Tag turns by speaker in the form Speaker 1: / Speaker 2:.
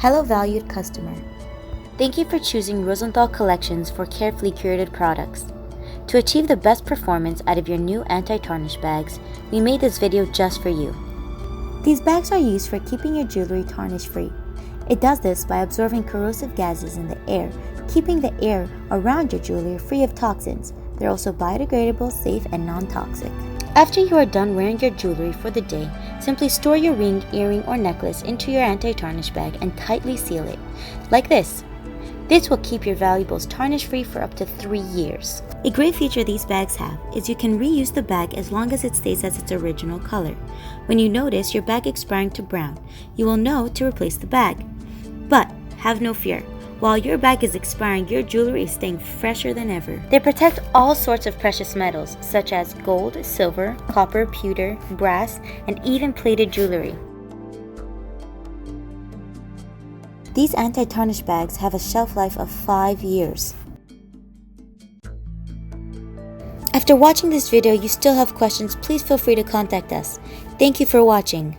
Speaker 1: Hello valued customer. Thank you for choosing Rosenthal Collections for carefully curated products. To achieve the best performance out of your new anti-tarnish bags, we made this video just for you. These bags are used for keeping your jewelry tarnish free. It does this by absorbing corrosive gases in the air, keeping the air around your jewelry free of toxins. They're also biodegradable, safe, and non-toxic. After you are done wearing your jewelry for the day, simply store your ring, earring, or necklace into your anti-tarnish bag and tightly seal it, like this. This will keep your valuables tarnish-free for up to 3 years. A great feature these bags have is you can reuse the bag as long as it stays as its original color. When you notice your bag expiring to brown, you will know to replace the bag. But have no fear. While your bag is expiring, your jewelry is staying fresher than ever. They protect all sorts of precious metals, such as gold, silver, copper, pewter, brass, and even plated jewelry. These anti-tarnish bags have a shelf life of 5 years. After watching this video, you still have questions, please feel free to contact us. Thank you for watching.